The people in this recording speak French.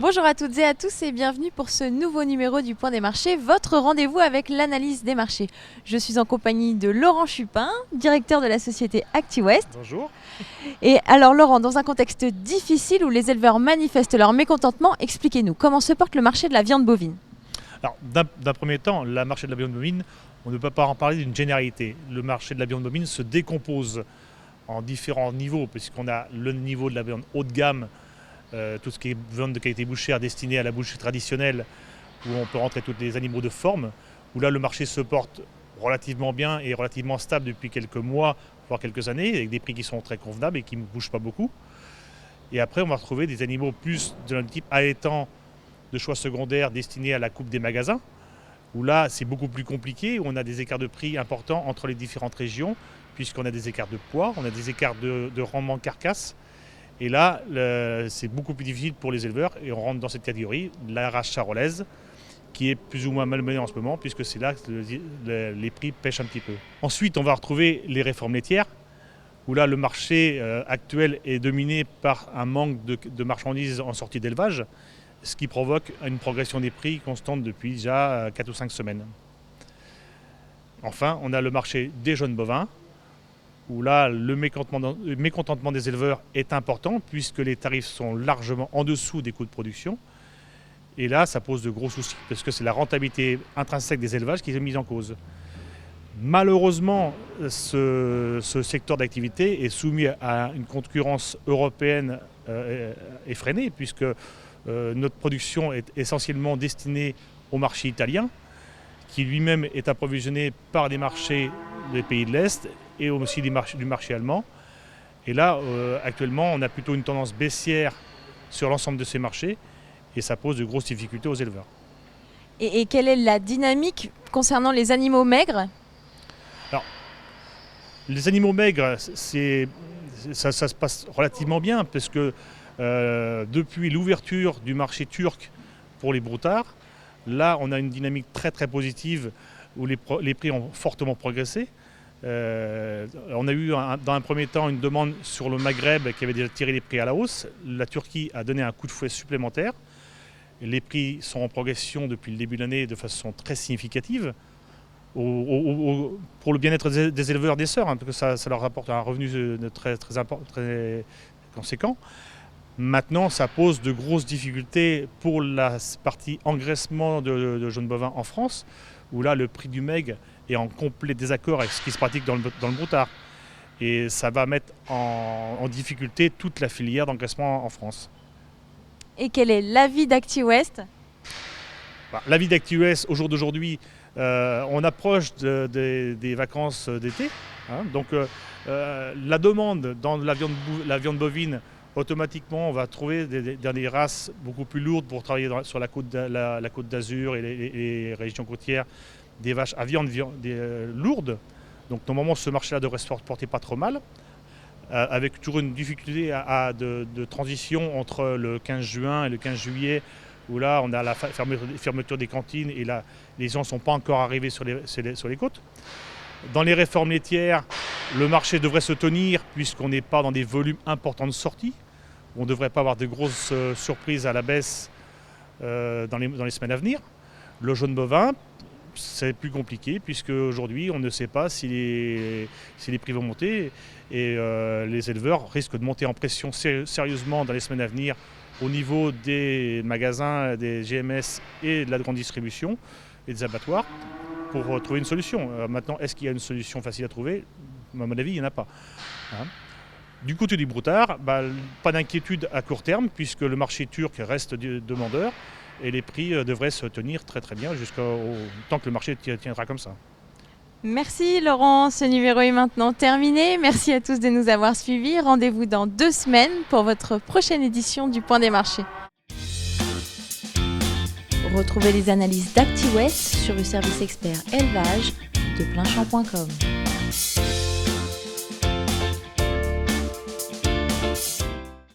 Bonjour à toutes et à tous et bienvenue pour ce nouveau numéro du Point des marchés, votre rendez-vous avec l'analyse des marchés. Je suis en compagnie de Laurent Chupin, directeur de la société ActiWest. Bonjour. Et alors Laurent, dans un contexte difficile où les éleveurs manifestent leur mécontentement, expliquez-nous comment se porte le marché de la viande bovine. Alors, d'un premier temps, le marché de la viande bovine, on ne peut pas en parler d'une généralité. Le marché de la viande bovine se décompose en différents niveaux, puisqu'on a le niveau de la viande haut de gamme, tout ce qui est viande de qualité bouchère destinée à la boucherie traditionnelle, où on peut rentrer tous les animaux de forme, où là le marché se porte relativement bien et relativement stable depuis quelques mois, voire quelques années, avec des prix qui sont très convenables et qui ne bougent pas beaucoup. Et après, on va retrouver des animaux plus de type allaitant de choix secondaires destinés à la coupe des magasins, où là c'est beaucoup plus compliqué, où on a des écarts de prix importants entre les différentes régions, puisqu'on a des écarts de poids, on a des écarts de rendement carcasse. Et là, c'est beaucoup plus difficile pour les éleveurs, et on rentre dans cette catégorie, la race charolaise, qui est plus ou moins malmenée en ce moment, puisque c'est là que les prix pêchent un petit peu. Ensuite, on va retrouver les réformes laitières, où là, le marché actuel est dominé par un manque de marchandises en sortie d'élevage, ce qui provoque une progression des prix constante depuis déjà 4 ou 5 semaines. Enfin, on a le marché des jeunes bovins, où là, le mécontentement des éleveurs est important, puisque les tarifs sont largement en dessous des coûts de production. Et là, ça pose de gros soucis, parce que c'est la rentabilité intrinsèque des élevages qui est mise en cause. Malheureusement, ce secteur d'activité est soumis à une concurrence européenne effrénée, puisque notre production est essentiellement destinée au marché italien, qui lui-même est approvisionné par les marchés des pays de l'Est et aussi du marché allemand. Et là, actuellement, on a plutôt une tendance baissière sur l'ensemble de ces marchés, et ça pose de grosses difficultés aux éleveurs. Et quelle est la dynamique concernant les animaux maigres ? Alors, les animaux maigres, ça se passe relativement bien, parce que depuis l'ouverture du marché turc pour les broutards, là on a une dynamique très très positive où les prix ont fortement progressé. On a eu dans un premier temps une demande sur le Maghreb qui avait déjà tiré les prix à la hausse. La Turquie a donné un coup de fouet supplémentaire. Les prix sont en progression depuis le début de l'année de façon très significative pour le bien-être des éleveurs des sœurs, parce que ça leur rapporte un revenu très conséquent. Maintenant, ça pose de grosses difficultés pour la partie engraissement de jeunes bovins en France, où là, le prix du maigre est en complet désaccord avec ce qui se pratique dans le broutard. Et ça va mettre en difficulté toute la filière d'engraissement en France. Et quel est l'avis d'ActiWest ? L'avis d'ActiWest, au jour d'aujourd'hui, on approche des vacances d'été. Donc, la demande dans la viande bovine, automatiquement, on va trouver des races beaucoup plus lourdes pour travailler sur la côte d'Azur et les régions côtières, des vaches à viande lourde. Donc normalement, ce marché-là devrait se porter pas trop mal, avec toujours une difficulté de transition entre le 15 juin et le 15 juillet, où là, on a la fermeture des cantines et là, les gens ne sont pas encore arrivés sur les côtes. Dans les réformes laitières, le marché devrait se tenir puisqu'on n'est pas dans des volumes importants de sortie. On ne devrait pas avoir de grosses surprises à la baisse dans les semaines à venir. Le jaune bovin, c'est plus compliqué puisque aujourd'hui on ne sait pas si les prix vont monter et les éleveurs risquent de monter en pression sérieusement dans les semaines à venir au niveau des magasins, des GMS et de la grande distribution et des abattoirs pour trouver une solution. Maintenant, est-ce qu'il y a une solution facile à trouver ? À mon avis, il n'y en a pas. Du côté du broutard, pas d'inquiétude à court terme puisque le marché turc reste demandeur et les prix devraient se tenir très très bien jusqu'au temps que le marché tiendra comme ça. Merci Laurent, ce numéro est maintenant terminé. Merci à tous de nous avoir suivis. Rendez-vous dans 2 semaines pour votre prochaine édition du Point des marchés. Retrouvez les analyses d'ActiWest sur le service expert élevage de Pleinchamp.com.